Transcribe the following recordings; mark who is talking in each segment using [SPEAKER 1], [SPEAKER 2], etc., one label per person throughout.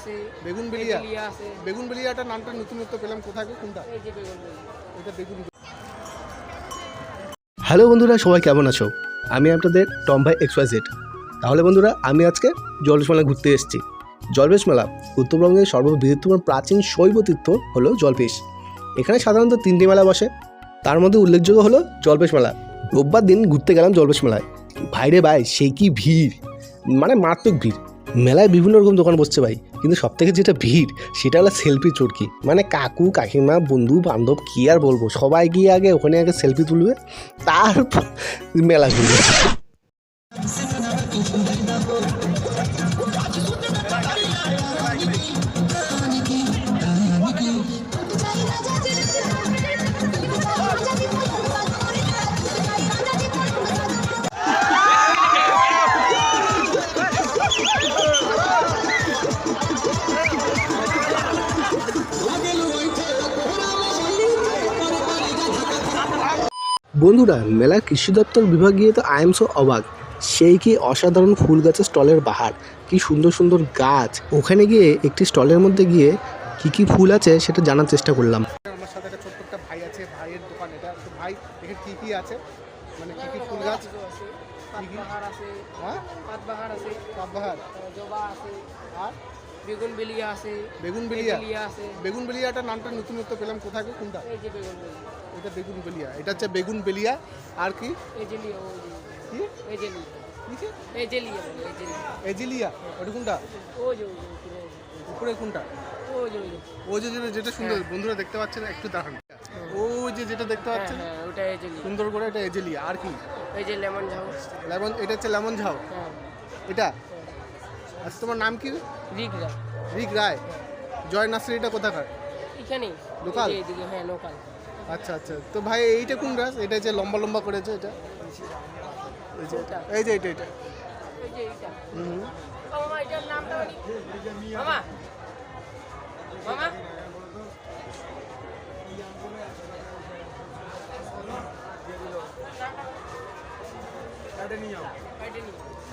[SPEAKER 1] আছে,
[SPEAKER 2] বেগুনবেলিয়া
[SPEAKER 1] এজেলিয়া আছে।
[SPEAKER 2] বেগুনবেলিয়াটার নামটা নতুনত্ব পেলাম কোথায় গো? কোনটা
[SPEAKER 1] এই যে বেগুনবেলিয়া।
[SPEAKER 2] এটা? বেগুন। হ্যালো বন্ধুরা, সবাই কেমন আছো? আমি আপনাদের টম ভাই XYZ। তাহলে বন্ধুরা, আমি আজকে জলবেশ মেলা ঘুরতে এসেছি। জলবেশ মেলা উত্তরবঙ্গের সর্ববৃহত্তম প্রাচীন শৈব তীর্থ হলো জলপেশ। এখানে সাধারণত 3টি মেলা বসে, তার মধ্যে উল্লেখযোগ্য হলো জলপেশ মেলা। রোববার দিন ঘুরতে গেলাম জলপেশ মেলায়। ভাইরে ভাই, সেই কি ভিড়, মানে মারাত্মক ভিড়। মেলায় বিভিন্ন রকম দোকান বসছে ভাই, কিন্তু সব থেকে যেটা ভিড় সেটা হলো সেলফি চোরকি। মানে কাকু কাকিমা বন্ধু বান্ধব কি আর বলবো, সবাই গিয়ে আগে ওখানে আগে সেলফি তুলবে, তারপর মেলা ঘুরবে। বন্ধুরা, মেলার কৃষি দপ্তর বিভাগ গিয়ে তো আই এম সো অবাক। সেই কি অসাধারণ ফুল গাছের স্টলের বাহার, কি সুন্দর সুন্দর গাছ। ওখানে গিয়ে একটি স্টলের মধ্যে গিয়ে কি ফুল আছে সেটা জানার চেষ্টা করলাম। আমার সাথে একটা ছোট্ট একটা ভাই আছে, ভাইয়ের দোকান এটা। তো ভাই, এখানে কি আছে, মানে কি ফুল গাছ?
[SPEAKER 1] পাতবাহার আছে,
[SPEAKER 2] হ্যাঁ,
[SPEAKER 1] পাতবাহার আছে,
[SPEAKER 2] পাতবাহার,
[SPEAKER 1] জবা আছে,
[SPEAKER 2] আর
[SPEAKER 1] বেগুনবেলিয়া আছে,
[SPEAKER 2] বেগুনবেলিয়া
[SPEAKER 1] এজেলিয়া আছে।
[SPEAKER 2] বেগুনবেলিয়াটার নামটা নতুনত্ব পেলাম কোথায় গো? কোনটা
[SPEAKER 1] এই যে বেগুনবেলিয়া।
[SPEAKER 2] এটা? বেগুনবেলিয়া। এটা হচ্ছে বেগুনবেলিয়া। আর কি
[SPEAKER 1] এজেলিয়া,
[SPEAKER 2] কি
[SPEAKER 1] এজেলিয়া,
[SPEAKER 2] কি
[SPEAKER 1] এজেলিয়া বলে, এজেলিয়া।
[SPEAKER 2] এজিলিয়া। ওটা কোনটা?
[SPEAKER 1] ও যে
[SPEAKER 2] উপরে কোনটা?
[SPEAKER 1] ও যে
[SPEAKER 2] ও যে যেটা সুন্দর, বন্ধুরা দেখতে পাচ্ছেন, একটু দাঁড়ান। ও যে যেটা দেখতে পাচ্ছেন
[SPEAKER 1] হ্যাঁ, ওটা এজেলিয়া।
[SPEAKER 2] সুন্দর করে, এটা এজেলিয়া। আর কি?
[SPEAKER 1] এই যে লেমন ঝাউ।
[SPEAKER 2] লেমন। এটা হচ্ছে লেমন ঝাউ।
[SPEAKER 1] হ্যাঁ,
[SPEAKER 2] এটা। আচ্ছা, তোমার নাম কি?
[SPEAKER 1] রিগরা।
[SPEAKER 2] রিক রায়। জয় নার্সারিটা কোথাকার?
[SPEAKER 1] এখানে
[SPEAKER 2] লোকাল?
[SPEAKER 1] এইদিকে, হ্যাঁ লোকাল।
[SPEAKER 2] আচ্ছা আচ্ছা। তো ভাই, এইটা কোন গাছ? এটা যে লম্বা লম্বা করেছে, এটা? এই যে এটা এটা
[SPEAKER 1] এই যে এইটা।
[SPEAKER 2] হুম।
[SPEAKER 1] মামা, এটার নামটা বলি। মামা, মামা,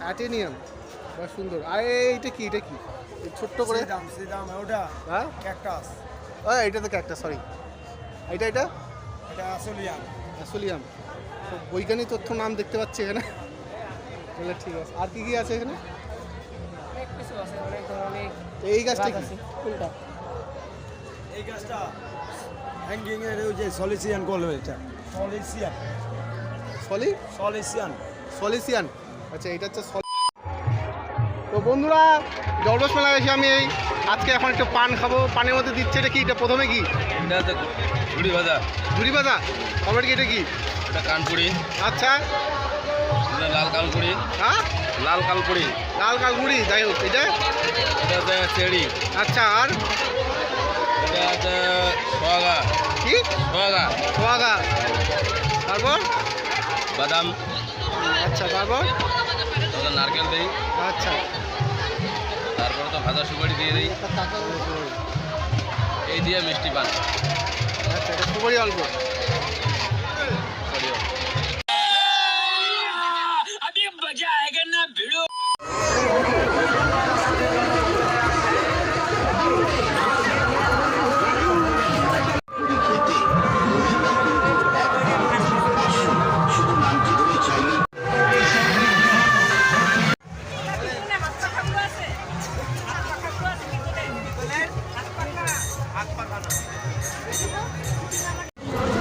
[SPEAKER 2] অ্যাটেনিয়াম। বেশ সুন্দর। আর এইটা কি? এটা কি এই ছোট্ট করে?
[SPEAKER 3] সিদাম ওটা
[SPEAKER 2] হ্যাঁ,
[SPEAKER 3] ক্যাকটাস।
[SPEAKER 2] এটা তো একটা, সরি। এটা এটা
[SPEAKER 3] এটা আসলিয়াম।
[SPEAKER 2] অ্যাসোলিয়াম। তো বৈজ্ঞানিক তথ্য নাম দেখতে পাচ্ছি এখানে। তাহলে ঠিক আছে। আর কি আছে এখানে?
[SPEAKER 1] অনেক কিছু আছে, অনেক ধরনের
[SPEAKER 2] এই গাছটা
[SPEAKER 1] গাছ
[SPEAKER 2] কি?
[SPEAKER 1] আছে। কোনটা?
[SPEAKER 3] এই গাছটা হ্যাঙ্গিং এর ওই যে সলিসিয়ান বলে, এটা সলিসিয়ান। সলিসিয়ান।
[SPEAKER 2] সলিসিয়ান। আচ্ছা, এটা হচ্ছে তো বন্ধুরা, জলবেশ মেলায় এসে আমি আজকে এখন একটু পান খাবো। পানের মধ্যে দিচ্ছে এটা কি? এটা প্রথমে কি?
[SPEAKER 4] এটা হচ্ছে ঝুড়ি ভাজা।
[SPEAKER 2] ঝুড়ি ভাজা। তারপরে কি? এটা কি?
[SPEAKER 4] এটা কানপুরি।
[SPEAKER 2] আচ্ছা।
[SPEAKER 4] এটা লাল কালপুরি।
[SPEAKER 2] হ্যাঁ,
[SPEAKER 4] লাল কালপুরি।
[SPEAKER 2] লাল কালগুড়ি। যাই হোক, এটা?
[SPEAKER 4] এটা হচ্ছে চেরি।
[SPEAKER 2] আচ্ছা। আর
[SPEAKER 4] এটা হচ্ছে সোয়াগা।
[SPEAKER 2] কি?
[SPEAKER 4] সোয়াগা।
[SPEAKER 2] সোয়াগা। তারপর?
[SPEAKER 4] বাদাম।
[SPEAKER 2] আচ্ছা। তারপর?
[SPEAKER 4] তারপর নারকেল দিই।
[SPEAKER 2] আচ্ছা।
[SPEAKER 4] তারপরে তো ভাজা সুপারি দিয়ে দিই। এই দিয়ে মিষ্টি পান।
[SPEAKER 2] আচ্ছা, এটা সুপারি অল্প।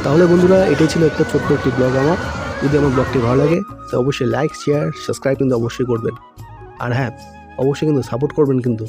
[SPEAKER 2] তাহলে বন্ধুরা, এটাই ছিল একটা ছোট্ট একটি ব্লগ আমার। যদি আমার ব্লগটি ভালো লাগে তো অবশ্যই লাইক শেয়ার সাবস্ক্রাইব কিন্তু অবশ্যই করবেন। আর হ্যাঁ, অবশ্যই কিন্তু সাপোর্ট করবেন কিন্তু।